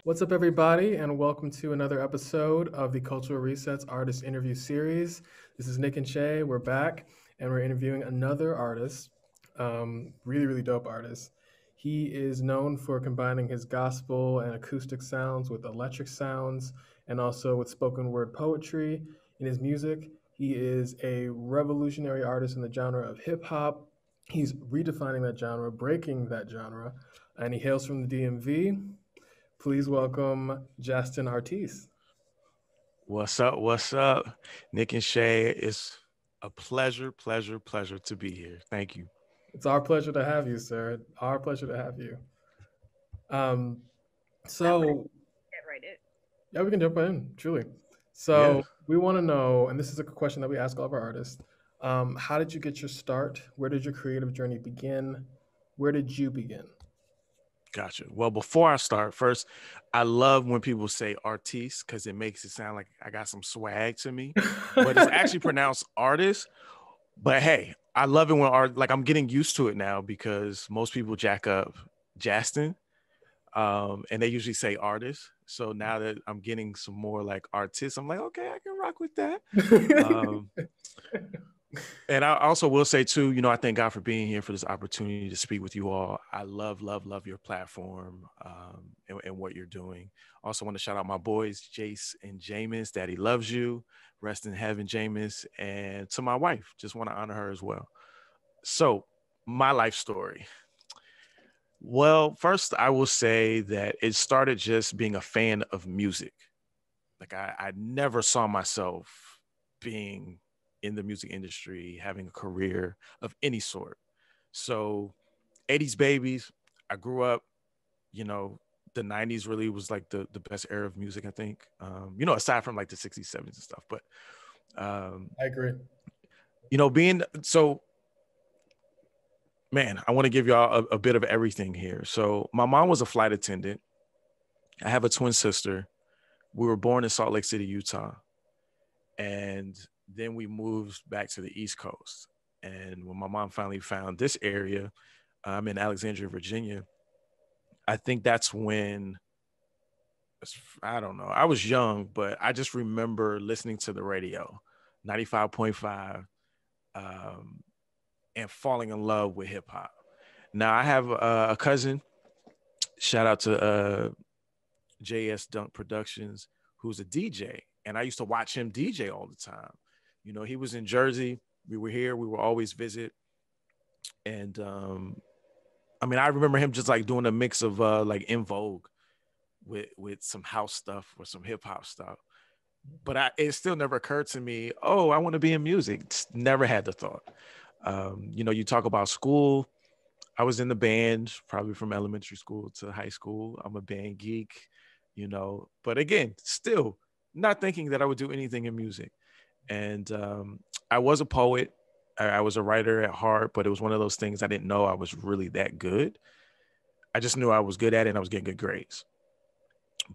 What's up, everybody, and welcome to another episode of the Cultural Resets Artist Interview Series. This is Nick and Shay. We're back, and we're interviewing another artist, really dope artist. He is known for combining his gospel and acoustic sounds with electric sounds, and also with spoken word poetry in his music. He is a revolutionary artist in the genre of hip hop. He's redefining that genre, breaking that genre, and he hails from the DMV. Please welcome Jastin Artis. What's up? What's up? Nick and Shay, it's a pleasure to be here. Thank you. It's our pleasure to have you, sir. Our pleasure to have you. Um, I want to so get right in. yeah, we can jump right in, truly. Yeah, So we want to know, and this is a question that we ask all of our artists. How did you get your start? Where did your creative journey begin? Where did you begin? gotcha. Well, before I start, first, I love when people say artiste because it makes it sound like I got some swag to me, but it's actually pronounced artist. But hey, I love it when like I'm getting used to it now because most people jack up Jastin, and they usually say artist. So now that I'm getting some more like artists, I'm like, okay, I can rock with that. Um, And I also will say too, I thank God for being here for this opportunity to speak with you all. I love your platform and what you're doing. Also want to shout out my boys, Jace and Jameis. Daddy loves you. Rest in heaven, Jameis. And to my wife, just want to honor her as well. So my life story. Well, first I will say that it started just being a fan of music. Like I never saw myself being in the music industry, having a career of any sort. So 80s babies, I grew up, you know, the 90s really was like the best era of music, I think. Aside from like the 60s, 70s and stuff. But I agree. being so man, I want to give y'all a bit of everything here. So my mom was a flight attendant. I have a twin sister. We were born in Salt Lake City, Utah. And then we moved back to the East Coast. And when my mom finally found this area, I'm in Alexandria, Virginia. I think that's when, I don't know, I was young, but I just remember listening to the radio, 95.5, and falling in love with hip hop. Now, I have a cousin, shout out to JS Dunk Productions, who's a DJ. And I used to watch him DJ all the time. He was in Jersey. We were here. We would always visit. And I remember him just like doing a mix of like In Vogue with some house stuff or some hip hop stuff. But it still never occurred to me, oh, I want to be in music. Just never had the thought. You talk about school. I was in the band probably from elementary school to high school. I'm a band geek, but again, still not thinking that I would do anything in music. And I was a poet. I was a writer at heart, but it was one of those things I didn't know I was really that good. I just knew I was good at it and I was getting good grades.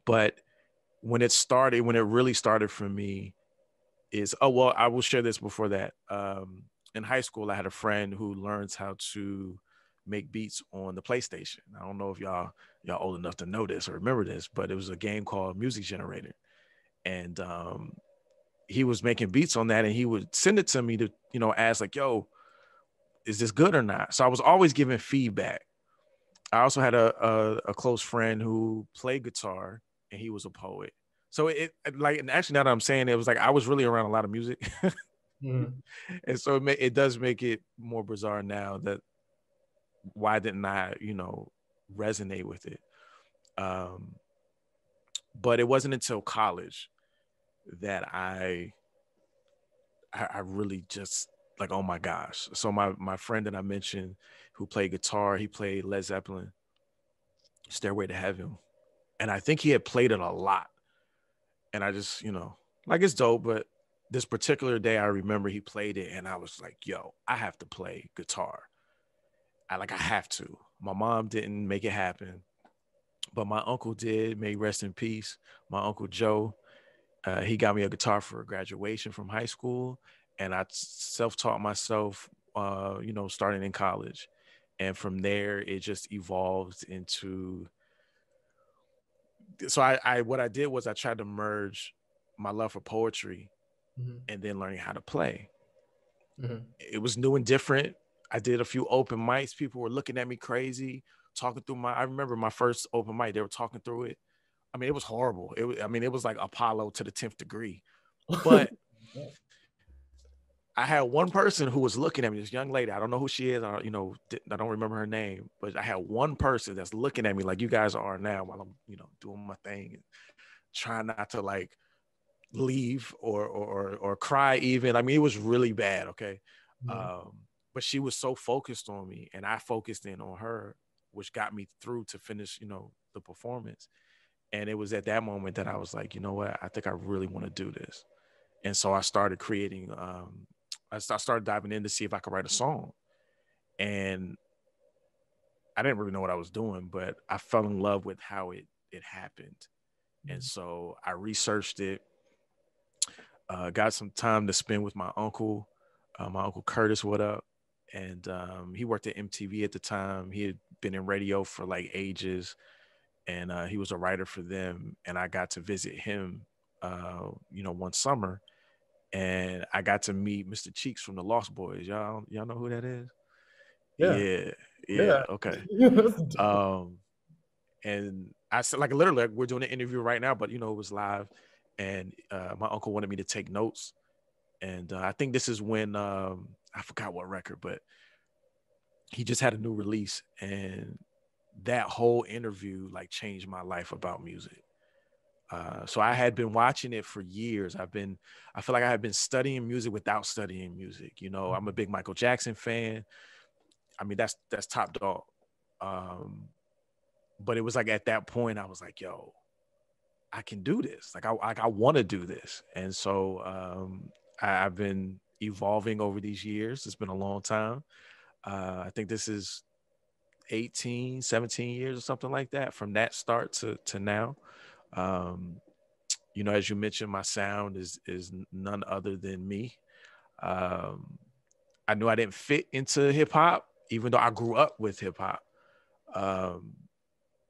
But when it really started for me is, oh, well, I will share this before that. In high school, I had a friend who learns how to make beats on the PlayStation. I don't know if y'all old enough to know this or remember this, but it was a game called Music Generator. And he was making beats on that and he would send it to me to, ask like, yo, is this good or not? So I was always giving feedback. I also had a close friend who played guitar and he was a poet. So it like, and actually now that I'm saying it was like, I was really around a lot of music. Mm. And so it does make it more bizarre now that why didn't I, resonate with it? But it wasn't until college that I really just like, oh my gosh. So my friend that I mentioned who played guitar, he played Led Zeppelin, Stairway to Heaven. And I think he had played it a lot. And I just, like it's dope, but this particular day I remember he played it and I was like, yo, I have to play guitar. I have to. My mom didn't make it happen, but my uncle did. May rest in peace. My uncle Joe, he got me a guitar for graduation from high school, and I self-taught myself, starting in college. And from there, it just evolved into so I what I did was I tried to merge my love for poetry and then learning how to play. It was new and different. I did a few open mics. People were looking at me crazy, talking through I remember my first open mic, they were talking through it. I mean, it was horrible. It was like Apollo to the 10th degree. But I had one person who was looking at me, this young lady. I don't know who she is. I don't remember her name, but I had one person that's looking at me like you guys are now while I'm, doing my thing and trying not to like leave or cry even. I mean, it was really bad. Okay. But she was so focused on me and I focused in on her, which got me through to finish, the performance. And it was at that moment that I was like, you know what? I think I really want to do this. And so I started creating, I started diving in to see if I could write a song. And I didn't really know what I was doing, but I fell in love with how it happened. And so I researched it, got some time to spend with my uncle Curtis, what up? And he worked at MTV at the time. He had been in radio for like ages. And he was a writer for them. And I got to visit him, one summer. And I got to meet Mr. Cheeks from the Lost Boys. Y'all know who that is? Yeah. Okay. And I said, like, literally, we're doing an interview right now, but it was live. And my uncle wanted me to take notes. And I think this is when I forgot what record, but he just had a new release. And that whole interview like changed my life about music. So I had been watching it for years. I feel like I had been studying music without studying music. I'm a big Michael Jackson fan. I mean, that's top dog. But it was like at that point I was like, yo, I can do this. Like I want to do this. And so I've been evolving over these years. It's been a long time. I think this is 18, 17 years or something like that from that start to now. As you mentioned, my sound is none other than me. I knew I didn't fit into hip hop, even though I grew up with hip hop.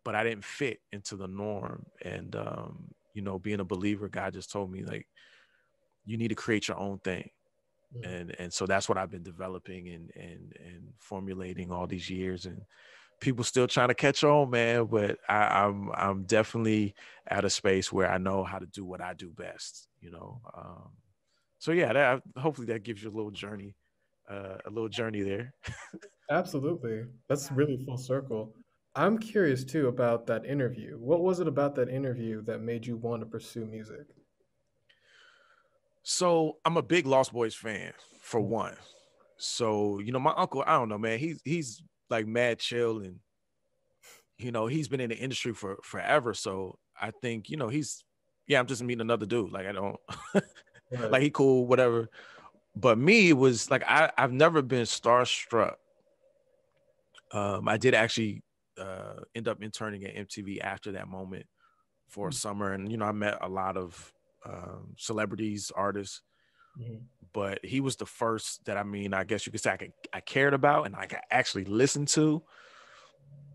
But I didn't fit into the norm. And, being a believer, God just told me like, you need to create your own thing. And so that's what I've been developing and formulating all these years. And people still trying to catch on, man. But I'm definitely at a space where I know how to do what I do best, So yeah, hopefully that gives you a little journey there. Absolutely. That's really full circle. I'm curious too about that interview. What was it about that interview that made you want to pursue music? So I'm a big Lost Boys fan, for one. So, my uncle, I don't know, man, he's like mad chill and, he's been in the industry for forever. So I think, I'm just meeting another dude. Like I don't, Right. like he cool, whatever. But me, it was like, I've never been starstruck. I did actually end up interning at MTV after that moment for a summer. And, I met a lot of celebrities, artists, but he was the first that, I guess you could say I cared about and I could actually listen to.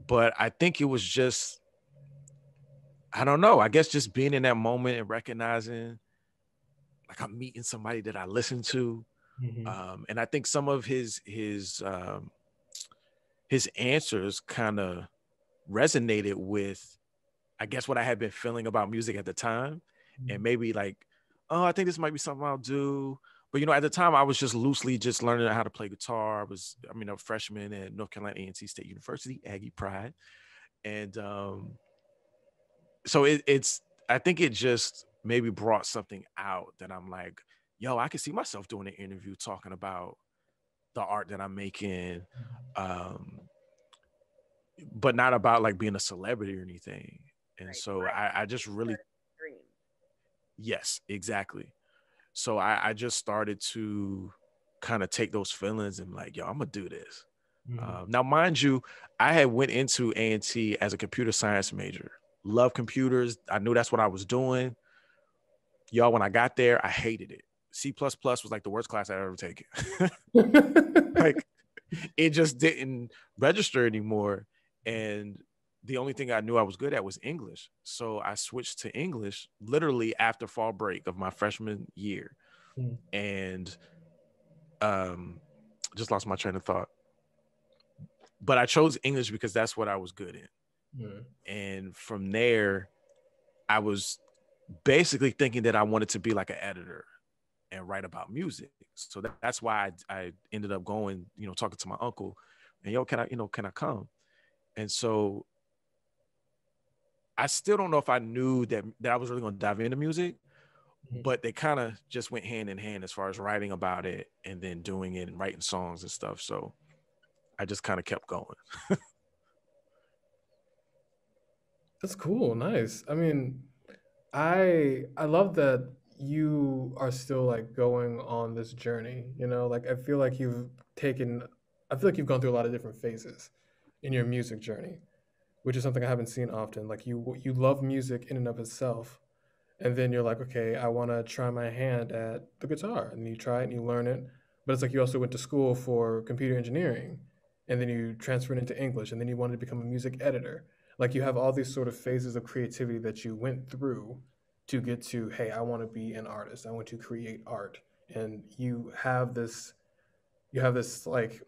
But I think it was just, I don't know, I guess just being in that moment and recognizing like I'm meeting somebody that I listen to. And I think some of his answers kind of resonated with, I guess, what I had been feeling about music at the time. And maybe like, oh, I think this might be something I'll do. But, at the time I was just loosely just learning how to play guitar. I was, a freshman at North Carolina A&T State University, Aggie Pride. And so it's, I think it just maybe brought something out that I'm like, yo, I can see myself doing an interview talking about the art that I'm making, but not about like being a celebrity or anything. And so I just really, yes, exactly. So I just started to kind of take those feelings and like, yo, I'm gonna do this. Now, mind you, I had went into A&T as a computer science major. Love computers. I knew that's what I was doing. Y'all, when I got there, I hated it. C++ was like the worst class I'd ever taken. Like, it just didn't register anymore. And the only thing I knew I was good at was English. So I switched to English literally after fall break of my freshman year. Mm. And just lost my train of thought. But I chose English because that's what I was good in. Mm. And from there, I was basically thinking that I wanted to be like an editor and write about music. So that's why I ended up going, talking to my uncle and, yo, can I come? And so I still don't know if I knew that I was really going to dive into music, but they kind of just went hand in hand as far as writing about it and then doing it and writing songs and stuff. So I just kind of kept going. That's cool. Nice. I mean, I love that you are still like going on this journey, like I feel like you've gone through a lot of different phases in your music journey, which is something I haven't seen often. Like you love music in and of itself, and then you're like, okay, I want to try my hand at the guitar, and you try it and you learn it. But it's like you also went to school for computer engineering, and then you transferred into English, and then you wanted to become a music editor. Like you have all these sort of phases of creativity that you went through to get to, hey, I want to be an artist, I want to create art. And you have this like,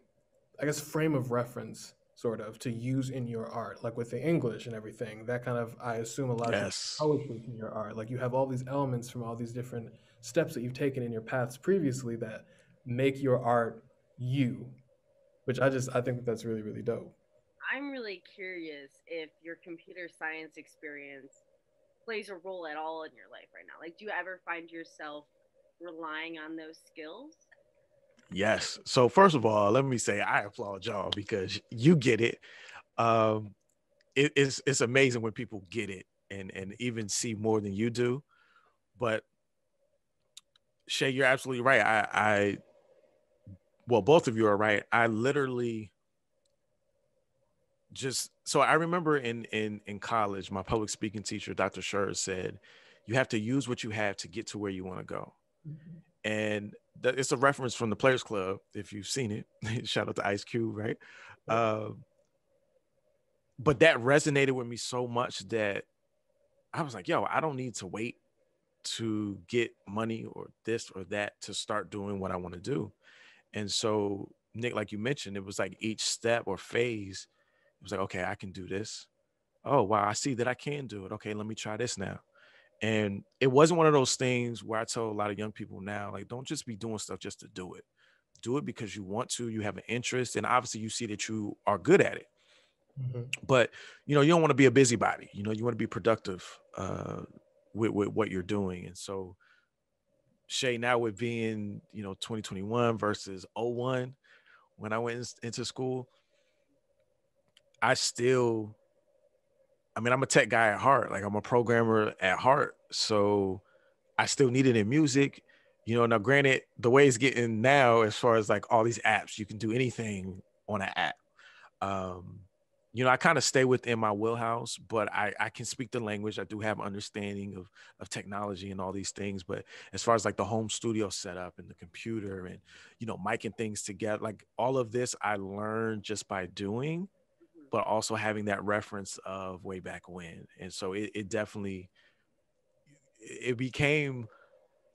I guess, frame of reference sort of to use in your art, like with the English and everything. That kind of, I assume, allows you to Yes. poetry in your art. Like you have all these elements from all these different steps that you've taken in your paths previously that make your art you, which I think that that's really, really dope. I'm really curious if your computer science experience plays a role at all in your life right now. Like, do you ever find yourself relying on those skills? Yes. So first of all, let me say I applaud y'all because you get it. Um, it's amazing when people get it and even see more than you do. But Shay, you're absolutely right. Well, both of you are right. I literally so I remember in college, my public speaking teacher, Dr. Scher, said, you have to use what you have to get to where you want to go. Mm-hmm. And it's a reference from the Players Club, if you've seen it. Shout out to Ice Cube, right? Yep. But that resonated with me so much that I was like, yo, I don't need to wait to get money or this or that to start doing what I want to do. And so, Nick, like you mentioned, it was like each step or phase, it was like, okay, I can do this. Oh, wow, I see that I can do it. Okay, let me try this now. And it wasn't one of those things where I tell a lot of young people now, like, don't just be doing stuff just to do it. Do it because you want to, you have an interest, and obviously you see that you are good at it. Mm-hmm. But, you don't want to be a busybody. You want to be productive with what you're doing. And so, Shay, now with being, 2021 versus '01, when I went into school, I still, I'm a tech guy at heart. Like I'm a programmer at heart. So I still need it in music. Now granted, the way it's getting now, as far as like all these apps, you can do anything on an app. Um, I kind of stay within my wheelhouse, but I can speak the language. I do have understanding of technology and all these things. But as far as like the home studio setup and the computer and, micing things together, like all of this, I learned just by doing, Mhm. but also having that reference of way back when. And so it definitely, it became,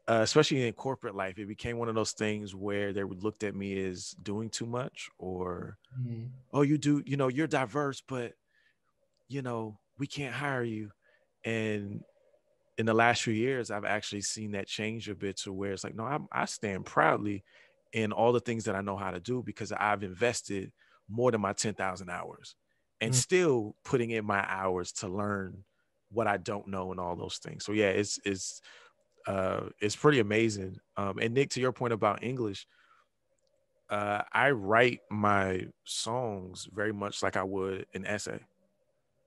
especially in corporate life, it became one of those things where they would looked at me as doing too much or, Mm-hmm. oh, you do, you're diverse, but we can't hire you. And in the last few years, I've actually seen that change a bit to where it's like, no, I stand proudly in all the things that I know how to do because I've invested more than my 10,000 hours and still putting in my hours to learn what I don't know and all those things. So yeah, it's pretty amazing. And Nick, to your point about English, I write my songs very much like I would an essay.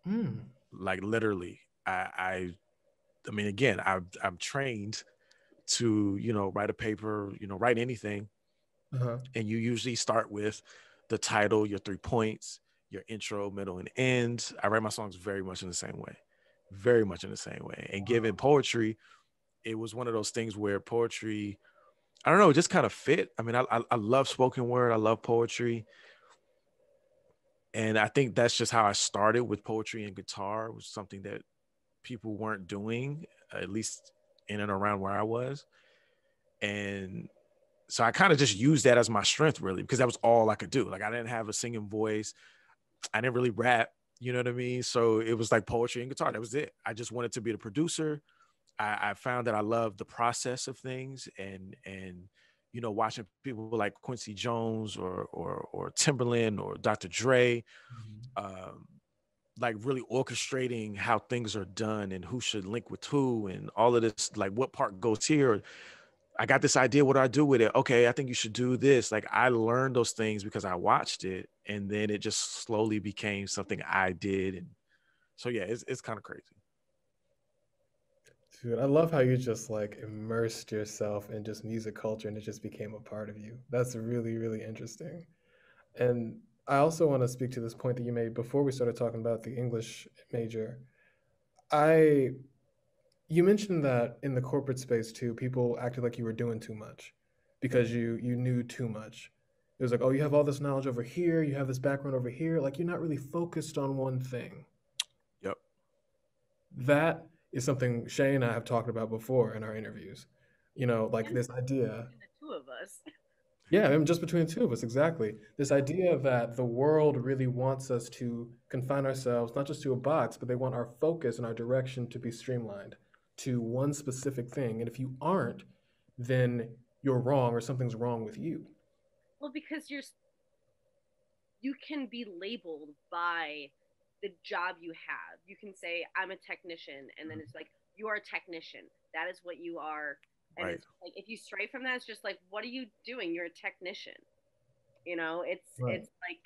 Mm. Like literally, I mean, again, I'm trained to, write a paper, write anything. Uh-huh. And you usually start with the title, your 3 points, your intro, middle, and end. I write my songs very much in the same way, very much in the same way. And given poetry, it was one of those things where poetry, I don't know, it just kind of fit. I mean, I love spoken word. I love poetry. And I think that's just how I started with poetry and guitar, was something that people weren't doing, at least in and around where I was. And so I kind of just used that as my strength, really, because that was all I could do. Like, I didn't have a singing voice. I didn't really rap, you know what I mean? So it was like poetry and guitar. That was it. I just wanted to be the producer. I found that I loved the process of things, and watching people like Quincy Jones or Timberland or Dr. Dre, um, like really orchestrating how things are done and who should link with who and all of this, like what part goes here. I got this idea. What do I do with it? Okay, I think you should do this. Like, I learned those things because I watched it, and then it just slowly became something I did. And so, yeah, it's kind of crazy. Dude, I love how you just like immersed yourself in just music culture and it just became a part of you. That's really, really interesting. And I also want to speak to this point that you made before we started talking about the English major. I You mentioned that in the corporate space too, people acted like you were doing too much because you knew too much. It was like, oh, you have all this knowledge over here, you have this background over here, like you're not really focused on one thing. Yep. That is something Shay and I have talked about before in our interviews. Like And this idea. the two of us. Yeah, I mean, just between the two of us, exactly. This idea that the world really wants us to confine ourselves, not just to a box, but they want our focus and our direction to be streamlined to one specific thing. And if you aren't, then you're wrong or something's wrong with you. Well, because you can be labeled by the job you have. You can say, I'm a technician, and then it's like, you are a technician. That is what you are. And Right. it's like, if you stray from that, it's just like, what are you doing? You're a technician. It's Right. it's like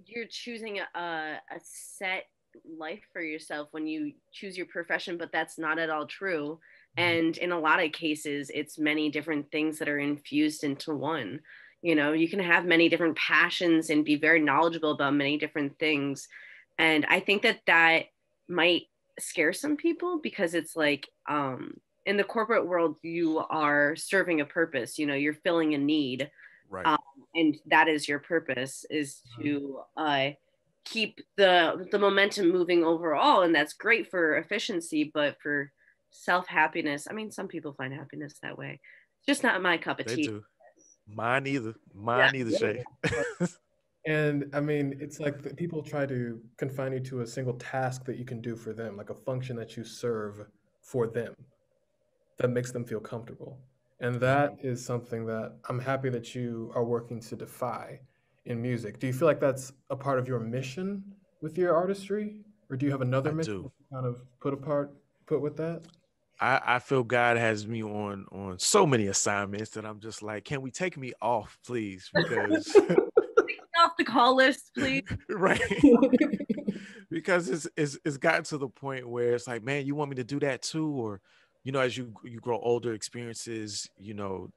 you're choosing a set life for yourself when you choose your profession, but that's not at all true. And in a lot of cases, it's many different things that are infused into one. You can have many different passions and be very knowledgeable about many different things. And I think that might scare some people because it's like, in the corporate world, you are serving a purpose, you're filling a need. Right. Um, and that is your purpose, is to keep the momentum moving overall, and that's great for efficiency. But for self-happiness, I mean, some people find happiness that way. It's just not my cup of They tea. do. Mine either. Yeah. Mine either, Shay. And I mean, it's like people try to confine you to a single task that you can do for them, like a function that you serve for them that makes them feel comfortable. And that is something that I'm happy that you are working to defy in music. Do you feel like that's a part of your mission with your artistry? Or do you have another I mission do. that you kind of put with that? I feel God has me on so many assignments that I'm just like, can we take me off, please? Because Take me off the call list, please. right. Because it's gotten to the point where it's like, man, you want me to do that too? Or, as you grow older, experiences,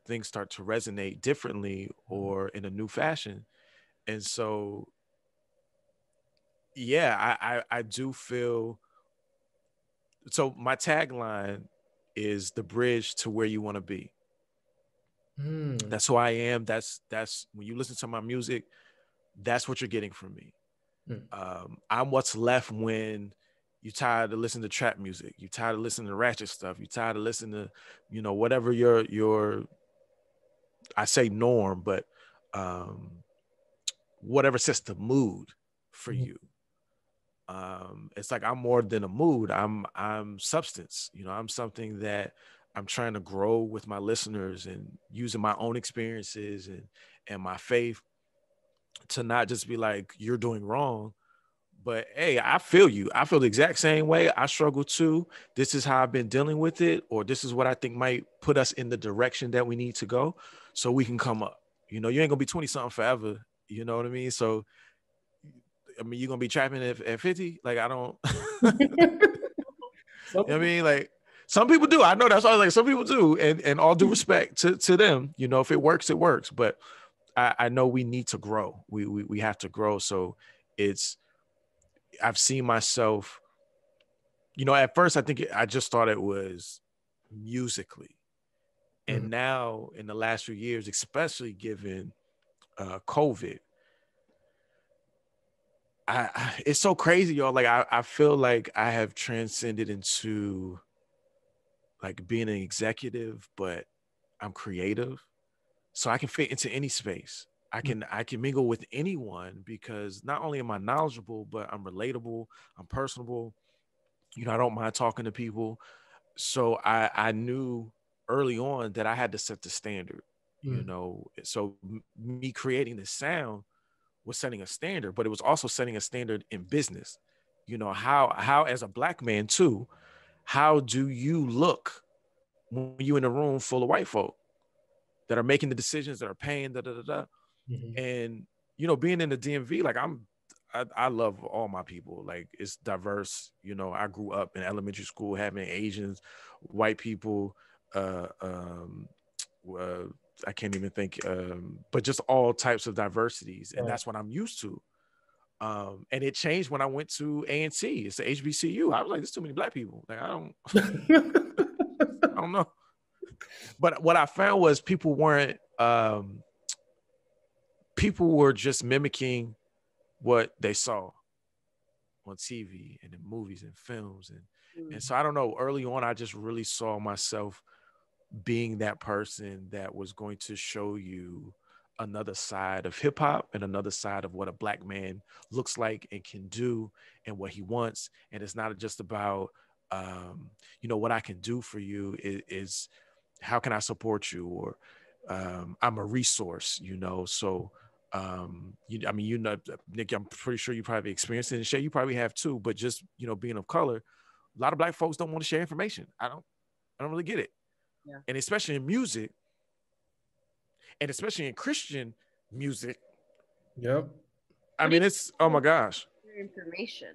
things start to resonate differently or in a new fashion. And so, yeah, I do feel, so my tagline is the bridge to where you want to be. That's who I am. That's when you listen to my music, that's what you're getting from me. I'm what's left when you're tired of listening to trap music, you're tired of listening to ratchet stuff, you're tired of listening to, whatever your I say norm, but whatever sets the mood for you. It's like I'm more than a mood. I'm substance. I'm something that I'm trying to grow with my listeners and using my own experiences and my faith to not just be like, you're doing wrong, but hey, I feel you. I feel the exact same way. I struggle too. This is how I've been dealing with it, or this is what I think might put us in the direction that we need to go so we can come up. You ain't gonna be 20 something forever. You know what I mean? So I mean, you're gonna be trapping at 50. Like, I don't I mean, like, some people do. I know that's all, like, some people do, and all due respect to them. If it works, it works. But I know we need to grow. We have to grow. So I've seen myself, at first I think I just thought it was musically. And now in the last few years, especially given COVID, it's so crazy, y'all. Like I feel like I have transcended into like being an executive, but I'm creative. So I can fit into any space. I can mingle with anyone because not only am I knowledgeable, but I'm relatable, I'm personable. I don't mind talking to people. So I knew early on that I had to set the standard, So me creating the sound was setting a standard, but it was also setting a standard in business. How as a black man too, how do you look when you in a room full of white folk that are making the decisions, that are paying, da da da da. And being in the DMV, like I love all my people. Like it's diverse. I grew up in elementary school having Asians, white people, uh, um, uh, I can't even think, but just all types of diversities, and that's what I'm used to. And it changed when I went to A&T. It's the HBCU. I was like, there's too many black people. Like I don't know. But what I found was people weren't. People were just mimicking what they saw on TV and in movies and films. And so I don't know, early on, I just really saw myself being that person that was going to show you another side of hip hop and another side of what a black man looks like and can do and what he wants. And it's not just about, what I can do for you is how can I support you? Or I'm a resource, So Nick, I'm pretty sure you probably experienced it, and Shay, you probably have too. But just being of color, a lot of black folks don't want to share information. I don't really get it, and especially in music, and especially in Christian music. Yep. I mean, it's oh my gosh. Information.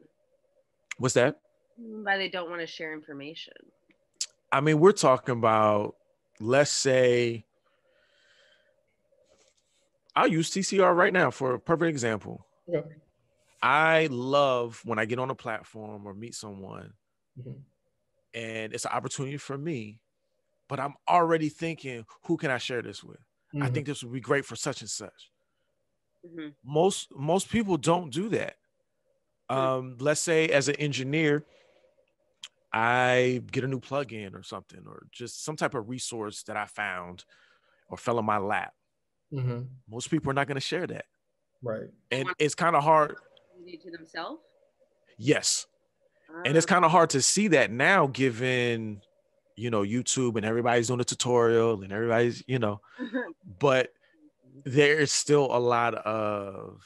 What's that? Why they don't want to share information? I mean, we're talking about, let's say, I'll use TCR right now for a perfect example. Yeah. I love when I get on a platform or meet someone and it's an opportunity for me, but I'm already thinking, who can I share this with? I think this would be great for such and such. Most people don't do that. Let's say as an engineer, I get a new plugin or something, or just some type of resource that I found or fell in my lap. Most people are not going to share that. Right. And it's kind of hard. To themselves? Yes. And it's kind of hard to see that now, given, YouTube and everybody's doing a tutorial and everybody's, but there's still a lot of,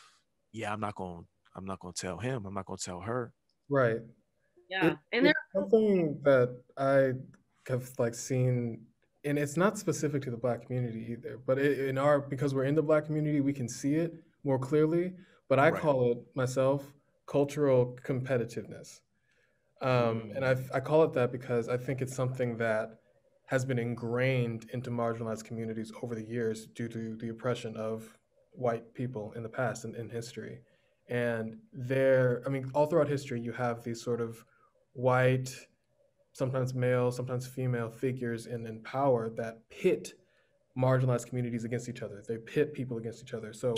I'm not going to tell him. I'm not going to tell her. Right. Yeah. And there's something that I have seen, and it's not specific to the Black community either, but because we're in the Black community, we can see it more clearly, but I call it myself cultural competitiveness. And I call it that because I think it's something that has been ingrained into marginalized communities over the years due to the oppression of white people in the past and in history. And all throughout history, you have these sort of white, sometimes male, sometimes female figures in power that pit marginalized communities against each other. They pit people against each other. So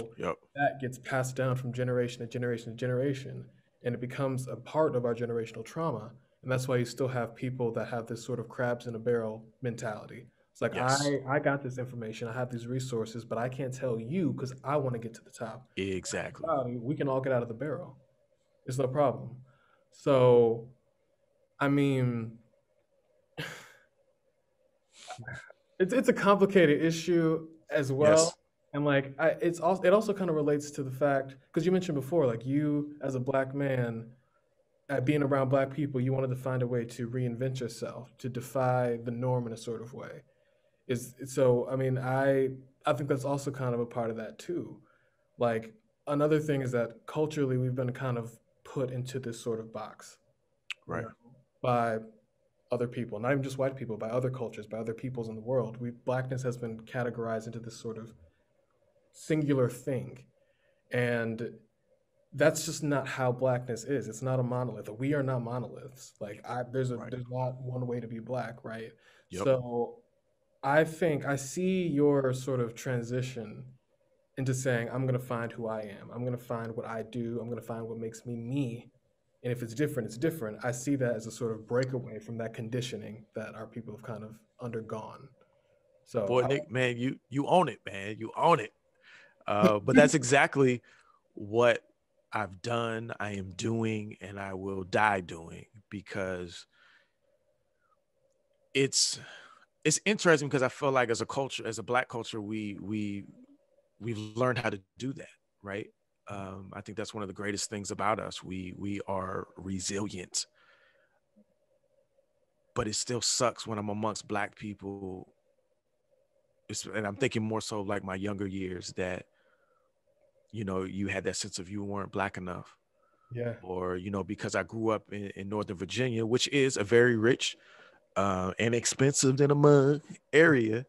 that gets passed down from generation to generation to generation, and it becomes a part of our generational trauma. And that's why you still have people that have this sort of crabs in a barrel mentality. It's like, I got this information, I have these resources, but I can't tell you because I want to get to the top. Exactly. We can all get out of the barrel. It's no problem. So, I mean, it's a complicated issue as well. Yes. And it also kind of relates to the fact, because you mentioned before, you as a Black man, being around Black people, you wanted to find a way to reinvent yourself, to defy the norm in a sort of way. I think that's also kind of a part of that too. Another thing is that culturally we've been kind of put into this sort of box, right, by other people, not even just white people, by other cultures, by other peoples in the world. Blackness has been categorized into this sort of singular thing. And that's just not how Blackness is. It's not a monolith. We are not monoliths. There's not one way to be Black, right? Yep. So I think I see your sort of transition into saying, I'm going to find who I am. I'm going to find what I do. I'm going to find what makes me me. And if it's different, it's different. I see that as a sort of breakaway from that conditioning that our people have kind of undergone. So, Boy, Nick, man, you own it, man. You own it. But that's exactly what I've done, I am doing, and I will die doing, because it's interesting, because I feel like as a culture, as a Black culture, we've learned how to do that, right? I think that's one of the greatest things about us. We are resilient, but it still sucks when I'm amongst Black people, and I'm thinking more so like my younger years, that you had that sense of you weren't Black enough, yeah. or because I grew up in Northern Virginia, which is a very rich and expensive than a mug area,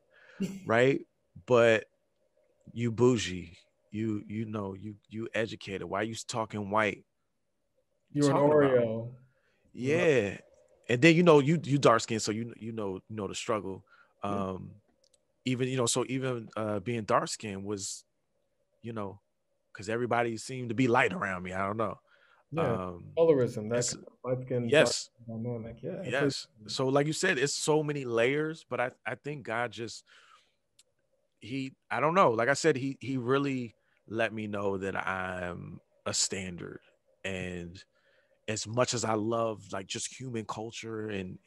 right? But you bougie, you educated. Why you talking white? You You're an talking about? Oreo. Yeah. And then you dark skinned, so you know the struggle. Yeah. Even so even being dark skinned was, because everybody seemed to be light around me. I don't know. Yeah. Um Colorism, that it's kind of light skin, dark yes, dynamic. Yeah. It plays. yes. So like you said, it's so many layers, but I think God just, I don't know. Like I said, he really let me know that I'm a standard. And as much as I love like just human culture and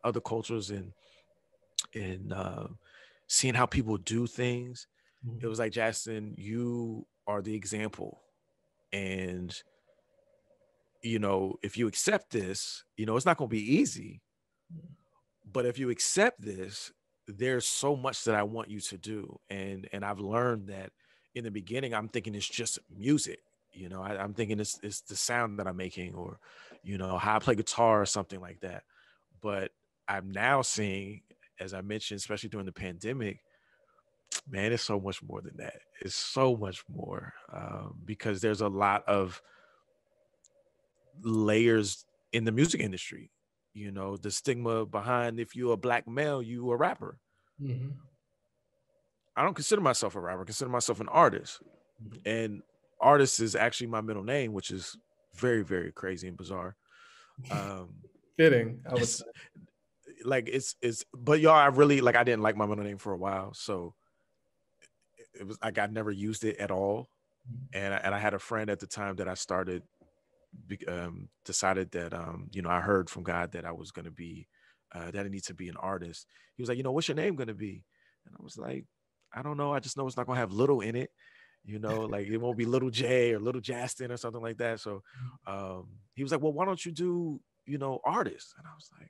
other cultures, and seeing how people do things, it was like, Jastin, you are the example. And if you accept this, it's not going to be easy, but if you accept this, there's so much that I want you to do. And I've learned that in the beginning, I'm thinking it's just music. I'm thinking it's the sound that I'm making, or, how I play guitar or something like that. But I'm now seeing, as I mentioned, especially during the pandemic, man, it's so much more than that. It's so much more, because there's a lot of layers in the music industry. The stigma behind, if you're a Black male, you a rapper. Mm-hmm. I don't consider myself a rapper. I consider myself an artist. And artist is actually my middle name, which is very, very crazy and bizarre. Fitting, I would say. It's like but y'all, I really, like, I didn't like my middle name for a while, so it was like I never used it at all. And I had a friend at the time that I started, decided that I heard from God that I was going to be that I need to be an artist. He was like, what's your name going to be? And I was like, I don't know. I just know it's not going to have little in it. Like it won't be little J or little Jastin or something like that. So he was like, well, why don't you do, artist? And I was like,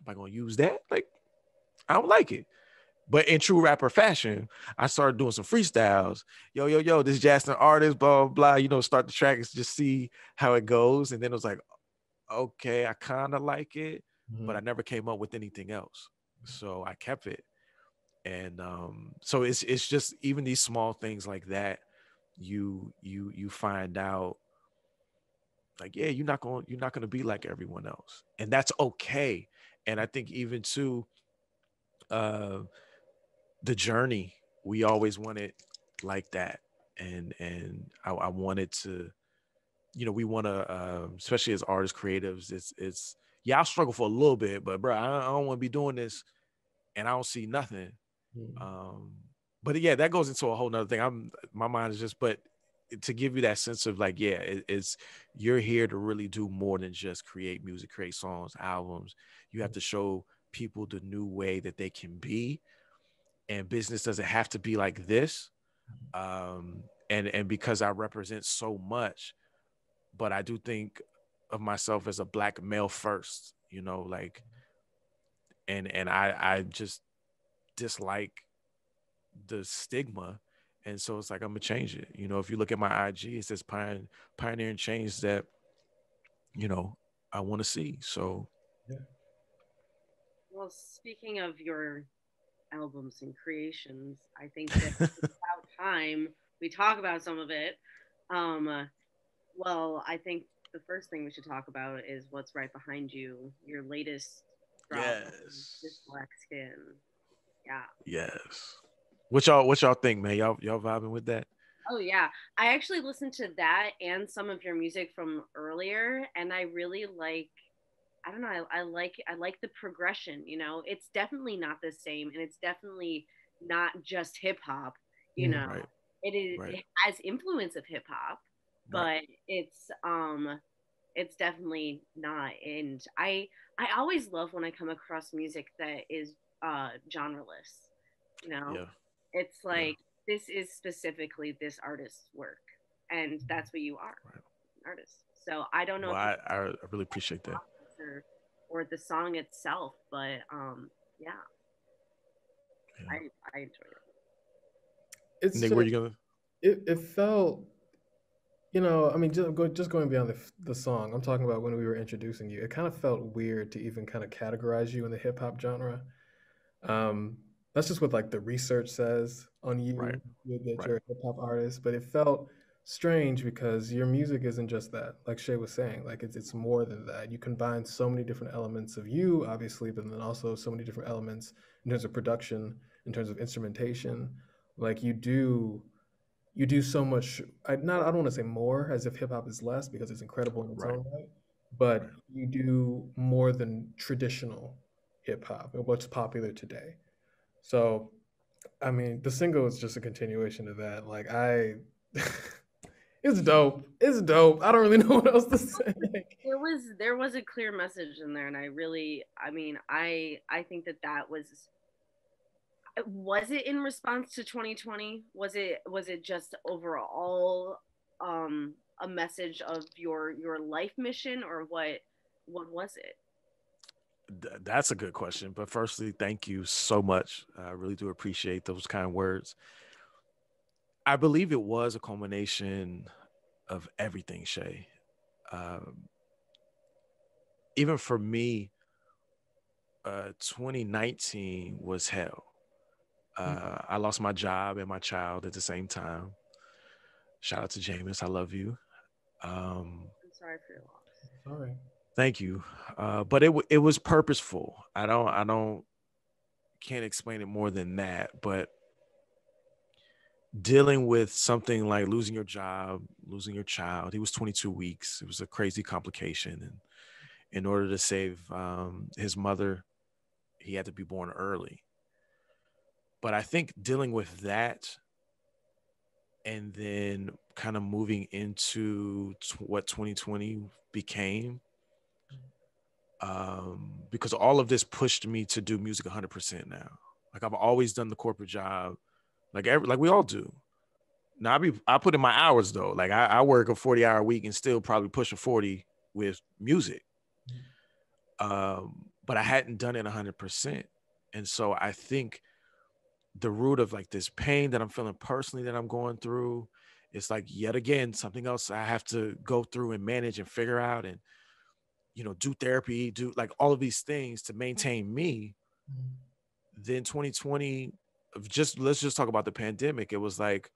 am I going to use that? Like, I don't like it. But in true rapper fashion, I started doing some freestyles. Yo, this Jastin Artis, blah, blah, blah, start the track and just see how it goes. And then it was like, okay, I kind of like it, but I never came up with anything else. So I kept it. And so it's just even these small things like that, you find out, like, yeah, you're not gonna be like everyone else. And that's okay. And I think even too, the journey, we always want it like that. And I wanted to, we want to, especially as artists, creatives, it's yeah, I'll struggle for a little bit, but bro, I don't want to be doing this and I don't see nothing. But yeah, that goes into a whole nother thing. My mind is just, but to give you that sense of like, yeah, it's you're here to really do more than just create music, create songs, albums. You have to show people the new way that they can be, and business doesn't have to be like this. And because I represent so much, but I do think of myself as a Black male first, like, and I just dislike the stigma. And so it's like, I'm gonna change it. If you look at my IG, it says pioneering change that, I want to see. So Yeah. Well, speaking of your albums and creations, I think that it's about time we talk about some of it. Well, I think the first thing we should talk about is what's right behind you, your latest drop, This Black Skin. Yeah. Yes. What y'all think, man? Y'all vibing with that? Oh yeah, I actually listened to that and some of your music from earlier, and I really like. I don't know. I like the progression. You know, it's definitely not the same, and it's definitely not just hip hop. You know, Right, right, it has influence of hip hop, right, but it's definitely not. And I always love when I come across music that is genreless. You know, yeah, it's yeah, like this is specifically this artist's work, and that's what you are, right. an artist. So I don't know Well, if it's I really appreciate that. or the song itself, but yeah, Yeah. I enjoyed it. It's Nick, were just, you gonna? it felt, I mean, just going beyond the song, I'm talking about when we were introducing you. It kind of felt weird to even kind of categorize you in the hip hop genre. Um, that's just what like the research says on Right, that right, you're a hip hop artist. But it felt strange because your music isn't just that. Like Shay was saying, like it's more than that. You combine so many different elements of you, obviously, but then also so many different elements in terms of production, in terms of instrumentation. Like you do so much. I don't want to say more as if hip hop is less because it's incredible in its right, own right, but right. you do more than traditional hip hop and what's popular today. So, I mean, the single is just a continuation of that. Like it's dope. It's dope. I don't really know what else to say. There was a clear message in there, and I mean I think that was it in response to 2020? Was it just overall a message of your life mission, or what was it? That's a good question. But firstly, thank you so much. I really do appreciate those kind words. I believe it was a culmination of everything, Shay. Um, Even for me, 2019 was hell. I lost my job and my child at the same time. Shout out to Jameis. I love you. Um, I'm sorry for your loss. Sorry. Thank you. But it was purposeful. I don't can't explain it more than that. But dealing with something like losing your job, losing your child. He was 22 weeks. It was a crazy complication, and in order to save his mother, he had to be born early. But I think dealing with that and then kind of moving into what 2020 became, because all of this pushed me to do music 100% now. Like I've always done the corporate job, like we all do. Now I put in my hours though. Like I work a 40-hour week and still probably push a 40 with music. But I hadn't done it 100%. And so I think the root of like this pain that I'm feeling personally that I'm going through, it's like yet again something else I have to go through and manage and figure out and do therapy, do like all of these things to maintain me. Then 2020, just let's just talk about the pandemic. It was like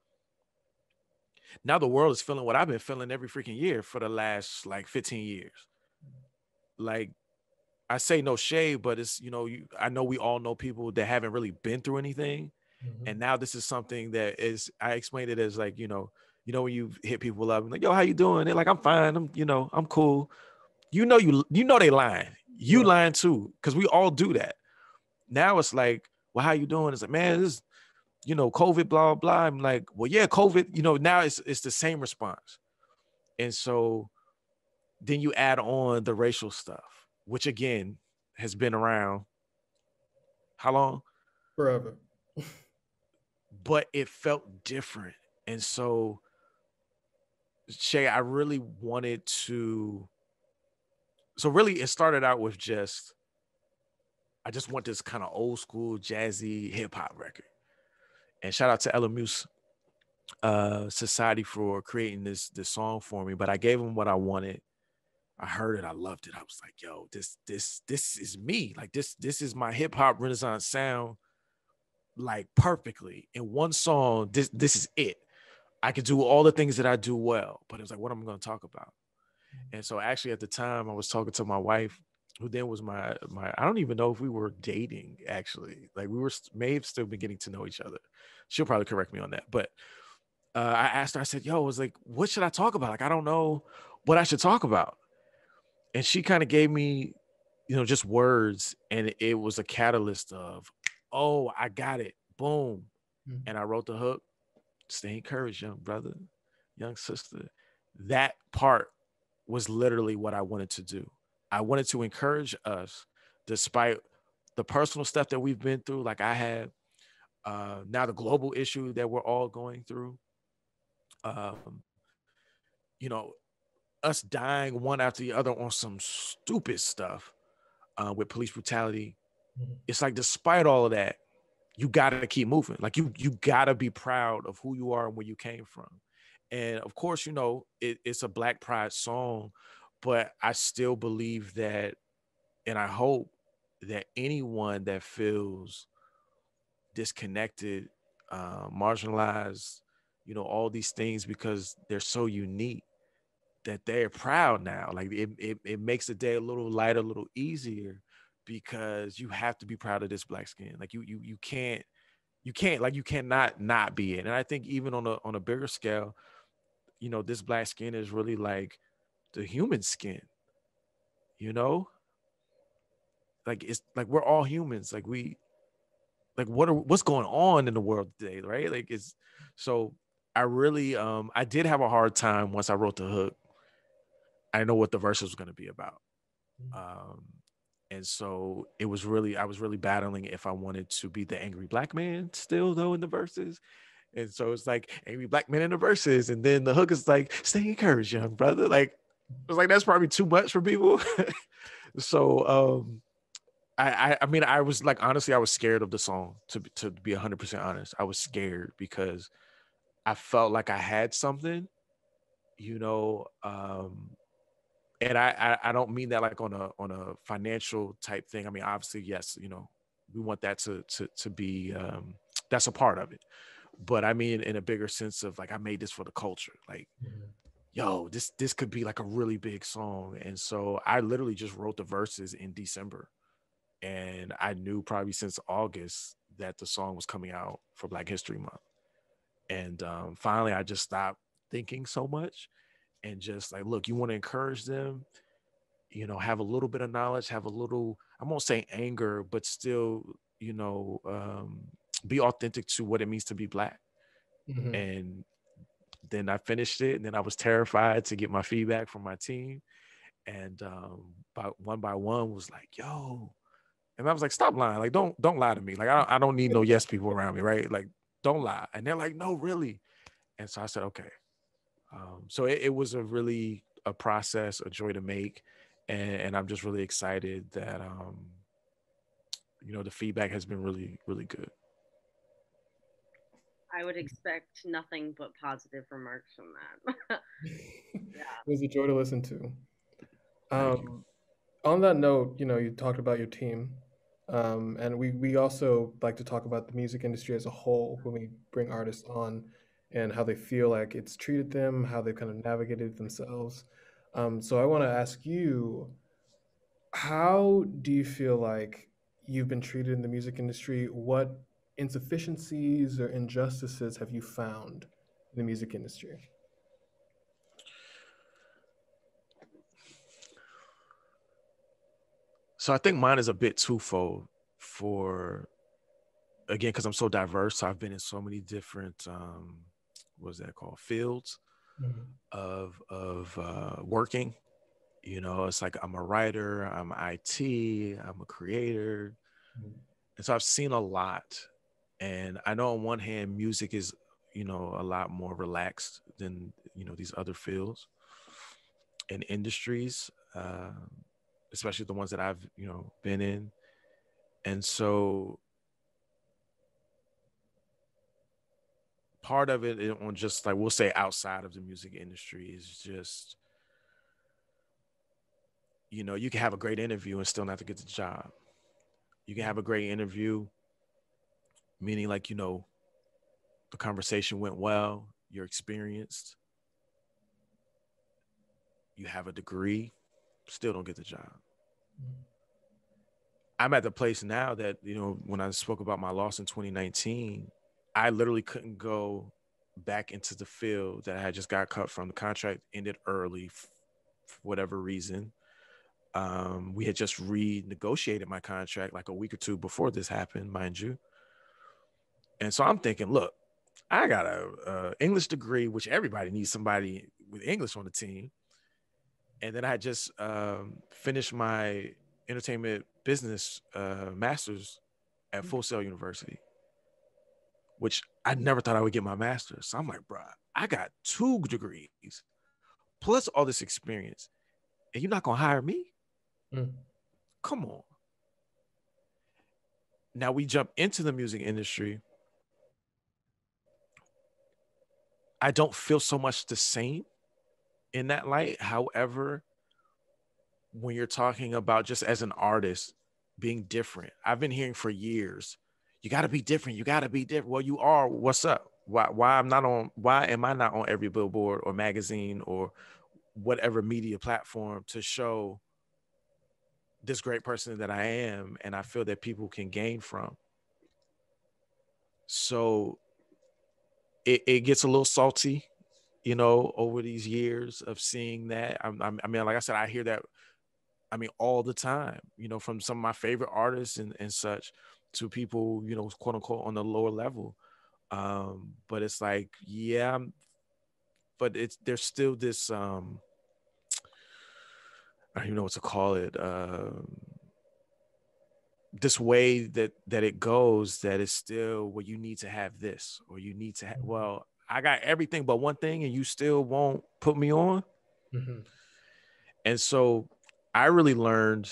now the world is feeling what I've been feeling every freaking year for the last like 15 years. Like I say no shade, but it's I know we all know people that haven't really been through anything, and now this is something that is I explained it as like when you hit people up and like yo how you doing? They're like I'm fine. I'm cool. You know they lying. You Right. lying too because we all do that. Now it's like well how you doing? It's like man this COVID blah blah. I'm like well yeah COVID. Now it's the same response, and so then you add on the racial stuff, which again has been around how long? Forever. But it felt different. And so, Shay, I really wanted to. So, really, it started out with I just want this kind of old school jazzy hip hop record. And shout out to LMU's Society for creating this song for me. But I gave them what I wanted. I heard it. I loved it. I was like, yo, this is me. Like this is my hip hop Renaissance sound like perfectly in one song. This is it. I could do all the things that I do well, but it was like, what am I going to talk about? And so actually at the time I was talking to my wife, who then was my I don't even know if we were dating actually. Like we may have still been getting to know each other. She'll probably correct me on that. But I asked her, I said, yo, I was like, what should I talk about? Like, I don't know what I should talk about. And she kind of gave me, just words. And it was a catalyst of, oh, I got it. Boom. Mm. And I wrote the hook. Stay encouraged, young brother, young sister. That part was literally what I wanted to do. I wanted to encourage us, despite the personal stuff that we've been through. Like I had now the global issue that we're all going through. Um, you know, us dying one after the other on some stupid stuff with police brutality. It's like, despite all of that, you gotta keep moving. Like you gotta be proud of who you are and where you came from. And of course, it's a Black Pride song, but I still believe that, and I hope that anyone that feels disconnected, marginalized, all these things because they're so unique, that they're proud now. Like it makes the day a little lighter, a little easier, because you have to be proud of this Black skin. Like you can't, like, you cannot not be it. And I think even on a bigger scale, this Black skin is really like the human skin, like it's like we're all humans. Like like what's going on in the world today, right? Like it's so I really I did have a hard time once I wrote the hook. I know what the verse was going to be about. Um, and so I was really battling if I wanted to be the angry Black man still though in the verses. And so it's like angry Black man in the verses. And then the hook is like, stay encouraged, young brother. Like, it was like, that's probably too much for people. So I mean, I was like, honestly, I was scared of the song, to be 100% honest. I was scared because I felt like I had something, you know, and I don't mean that like on a financial type thing. I mean, obviously, yes, we want that to be that's a part of it. But I mean, in a bigger sense of like, I made this for the culture. Like, yo, this could be like a really big song. And so I literally just wrote the verses in December. And I knew probably since August that the song was coming out for Black History Month. And finally, I just stopped thinking so much and just like, look, you want to encourage them, have a little bit of knowledge, have a little, I won't say anger, but still, be authentic to what it means to be Black. Mm-hmm. And then I finished it, and then I was terrified to get my feedback from my team. And by one was like, yo. And I was like, stop lying. Like, don't lie to me. Like, I don't need no yes people around me, right? Like, don't lie. And they're like, no, really. And so I said, okay. So it was a process, a joy to make. And I'm just really excited that, the feedback has been really, really good. I would expect nothing but positive remarks from that. Yeah. It was a joy to listen to. Thank you. On that note, you talked about your team. And we also like to talk about the music industry as a whole when we bring artists on and how they feel like it's treated them, how they've kind of navigated themselves. So I want to ask you, how do you feel like you've been treated in the music industry? What insufficiencies or injustices have you found in the music industry? So I think mine is a bit twofold again, because I'm so diverse. So I've been in so many different, what's that called? Fields of working. It's like I'm a writer, I'm IT, I'm a creator. And so I've seen a lot. And I know on one hand, music is, a lot more relaxed than, these other fields and industries, especially the ones that I've, been in. And so part of it on just like, we'll say outside of the music industry is just, you can have a great interview and still not to get the job. You can have a great interview, meaning like, the conversation went well, you're experienced, you have a degree, still don't get the job. I'm at the place now that, when I spoke about my loss in 2019, I literally couldn't go back into the field that I had just got cut from. The contract ended early for whatever reason. We had just renegotiated my contract like a week or two before this happened, mind you. And so I'm thinking, look, I got a English degree, which everybody needs somebody with English on the team. And then I just finished my entertainment business master's at Full Sail University, which I never thought I would get my master's. So I'm like, bro, I got 2 degrees plus all this experience, and you're not gonna hire me? Come on. Now we jump into the music industry. I don't feel so much the same in that light. However, when you're talking about just as an artist being different, I've been hearing for years, you got to be different. You got to be different. Well, you are. What's up? Why am I not on every billboard or magazine or whatever media platform to show this great person that I am and I feel that people can gain from? So it gets a little salty, you know, over these years of seeing that. I mean, like I said, I hear that, I mean, all the time, you know, from some of my favorite artists and such to people, you know, quote unquote on the lower level. But it's like, yeah, but there's still this, I don't even know what to call it. This way that it goes, that is still, well, you need to have this, or you need to have, well, I got everything but one thing and you still won't put me on. And so I really learned,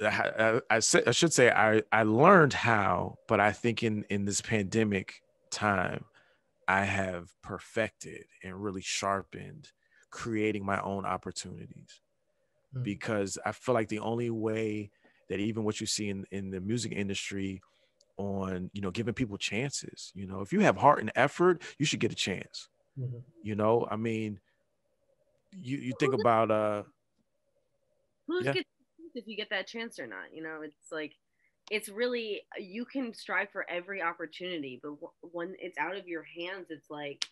I should say I learned how, but I think in this pandemic time, I have perfected and really sharpened creating my own opportunities, because I feel like the only way that even what you see in the music industry on, you know, giving people chances, you know, if you have heart and effort, you should get a chance. You know, I mean, you think about who's gets if you get that chance or not, you know, it's like, it's really, you can strive for every opportunity, but when it's out of your hands, it's like,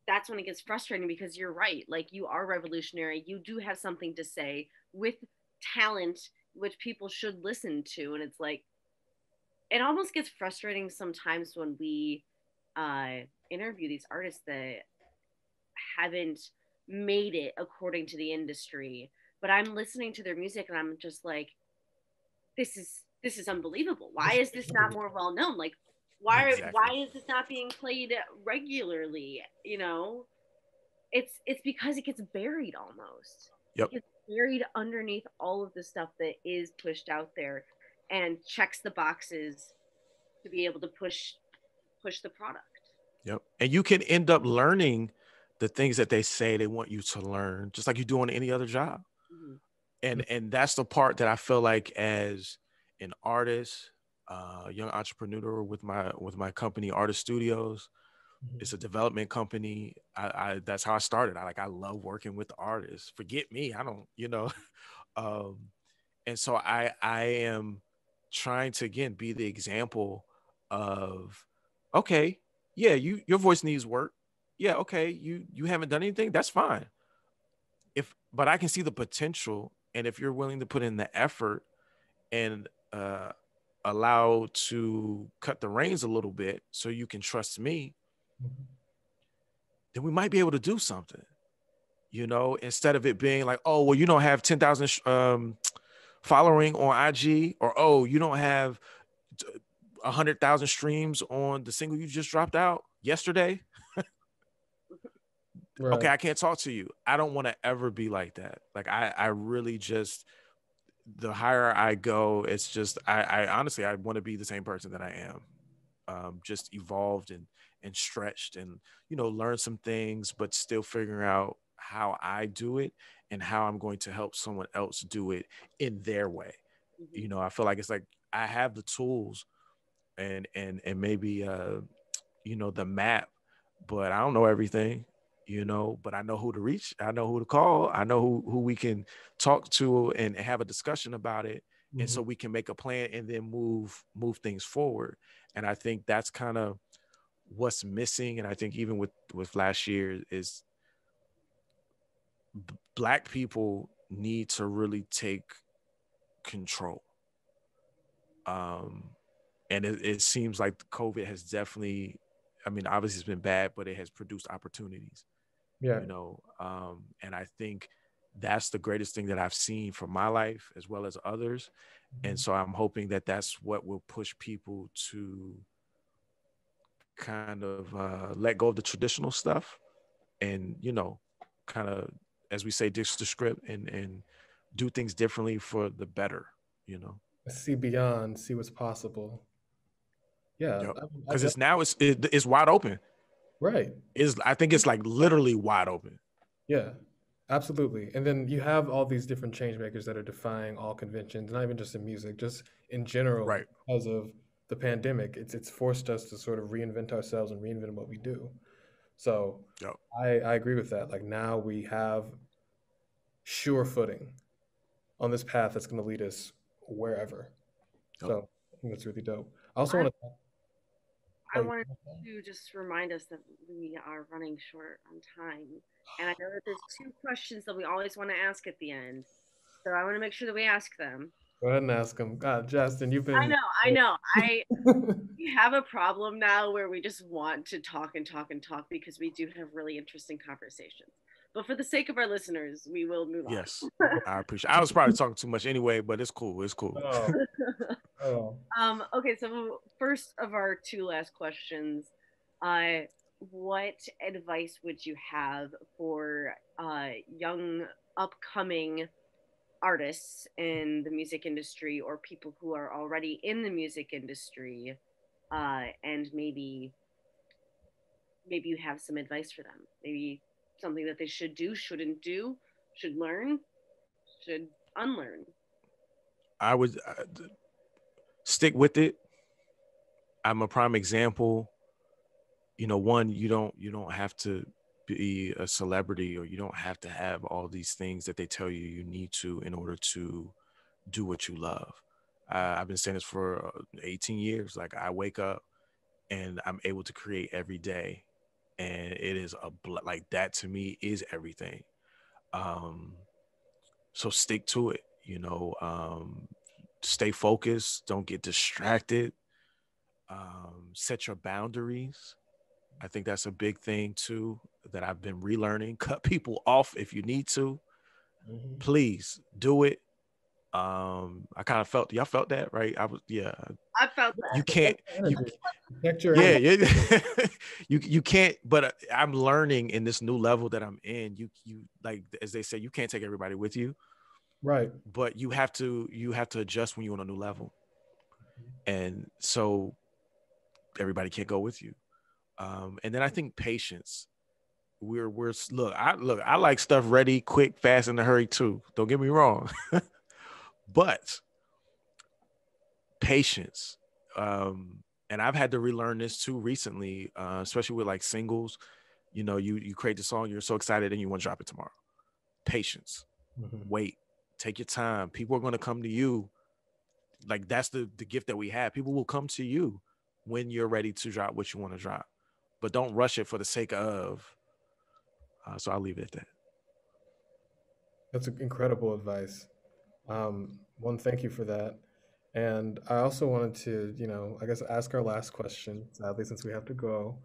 that's when it gets frustrating, because you're right, like, you are revolutionary, you do have something to say with talent which people should listen to, and it's like, it almost gets frustrating sometimes when we interview these artists that haven't made it according to the industry, but I'm listening to their music and I'm just like, this is unbelievable. Why is this not more well known? Like, why is this not being played regularly? You know, it's because it gets buried almost. Yep. It gets buried underneath all of the stuff that is pushed out there and checks the boxes to be able to push the product. Yep. And you can end up learning the things that they say they want you to learn, just like you do on any other job. And that's the part that I feel like, as an artist, young entrepreneur with my company, Artist Studios. It's a development company. I that's how I started. I love working with the artists. Forget me. I don't, you know. And so I am trying to, again, be the example of, okay, yeah, your voice needs work. Yeah, okay, you haven't done anything. That's fine. But I can see the potential, and if you're willing to put in the effort and allow to cut the reins a little bit, so you can trust me, then we might be able to do something. You know, instead of it being like, oh, well, you don't have 10,000 following on IG, or oh, you don't have 100,000 streams on the single you just dropped out yesterday. Right. Okay, I can't talk to you. I don't want to ever be like that. Like, I really just, the higher I go, it's just, I honestly, I want to be the same person that I am. Just evolved and stretched, and, you know, learn some things, but still figuring out how I do it and how I'm going to help someone else do it in their way. You know, I feel like it's like I have the tools and maybe you know, the map, but I don't know everything, you know, but I know who to reach. I know who to call. I know who we can talk to and have a discussion about it. And so we can make a plan and then move things forward. And I think that's kind of what's missing, and I think even with last year, is Black people need to really take control. And it seems like COVID has definitely, I mean, obviously it's been bad, but it has produced opportunities. Yeah. And I think that's the greatest thing that I've seen from my life as well as others. And so I'm hoping that that's what will push people to kind of let go of the traditional stuff and, kind of, as we say, ditch the script and do things differently for the better, See beyond, see what's possible. Yeah. Yep. Because it's wide open. Right. I think it's like literally wide open. Yeah, absolutely. And then you have all these different change makers that are defying all conventions, not even just in music, just in general, Right. because of the pandemic. It's forced us to sort of reinvent ourselves and reinvent what we do. So Yep. I agree with that. Like now we have sure footing on this path that's going to lead us wherever. Yep. So I think that's really dope. I also want to. I wanted to just remind us that we are running short on time. And I know that there's 2 questions that we always want to ask at the end. So I want to make sure that we ask them. Go ahead and ask them. God, Jastin, you've been. I know. We have a problem now where we just want to talk and talk and talk because we do have really interesting conversations. But for the sake of our listeners, we will move on. Yes, I appreciate it. I was probably talking too much anyway, but it's cool. It's cool. Oh. Okay, so first of our 2 last questions, what advice would you have for young upcoming artists in the music industry or people who are already in the music industry, and maybe you have some advice for them, maybe something that they should do, shouldn't do, should learn, should unlearn? I would stick with it. I'm a prime example. One, you don't have to be a celebrity, or you don't have to have all these things that they tell you need to in order to do what you love. I've been saying this for 18 years. Like, I wake up and I'm able to create every day, and it is like that to me is everything. So stick to it. Stay focused. Don't get distracted. Set your boundaries. I think that's a big thing too that I've been relearning. Cut people off if you need to. Mm-hmm. Please do it. I kind of felt, y'all felt that, right? I felt that. You can't. Yeah. You can't. But I'm learning in this new level that I'm in. You like, as they say, you can't take everybody with you. Right. But you have to adjust when you're on a new level. And so everybody can't go with you. And then I think patience. I like stuff ready, quick, fast, in a hurry too. Don't get me wrong. But patience. And I've had to relearn this too recently, especially with like singles. You create the song, you're so excited, and you want to drop it tomorrow. Patience. Mm-hmm. Wait. Take your time. People are going to come to you. Like, that's the gift that we have. People will come to you when you're ready to drop what you want to drop. But don't rush it for the sake of. So I'll leave it at that. That's incredible advice. One, thank you for that. And I also wanted to, I guess ask our last question, sadly, since we have to go.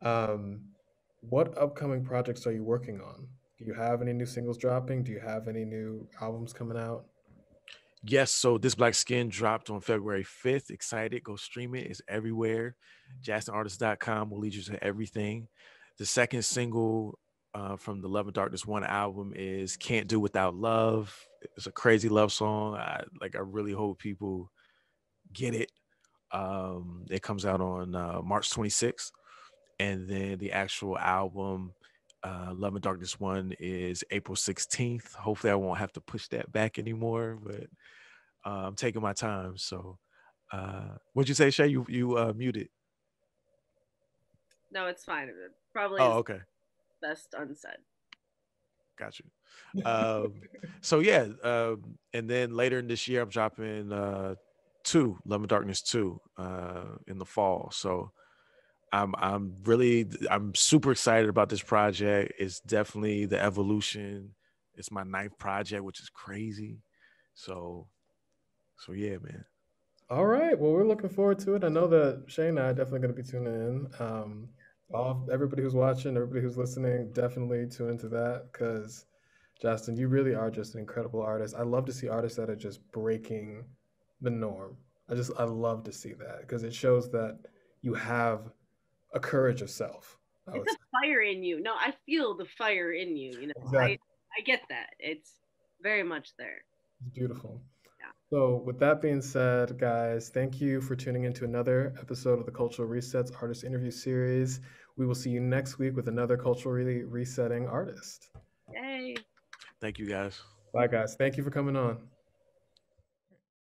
What upcoming projects are you working on? Do you have any new singles dropping? Do you have any new albums coming out? Yes, so This Black Skin dropped on February 5th. Excited. Go stream it. It's everywhere. JastinArtis.com will lead you to everything. The second single from the Love and Darkness 1 album is Can't Do Without Love. It's a crazy love song. I really hope people get it. It comes out on March 26th. And then the actual album, Love and Darkness 1, is April 16th. Hopefully I won't have to push that back anymore, but I'm taking my time. So what'd you say, Shay? You muted. No, it's fine. It probably okay. Best unsaid. Got you. So yeah, and then later in this year, I'm dropping 2, Love and Darkness 2, in the fall. So I'm super excited about this project. It's definitely the evolution. It's my 9th project, which is crazy. So yeah, man. All right. Well, we're looking forward to it. I know that Shay and I are definitely going to be tuning in. Everybody who's watching, everybody who's listening, definitely tune into that because, Jastin, you really are just an incredible artist. I love to see artists that are just breaking the norm. I love to see that because it shows that you have a courage of self. It's a fire in you. No, I feel the fire in you. You know, exactly. I get that. It's very much there. It's beautiful. Yeah. So, with that being said, guys, thank you for tuning into another episode of the Cultural Resets Artist Interview Series. We will see you next week with another culturally resetting artist. Yay. Thank you, guys. Bye, guys. Thank you for coming on.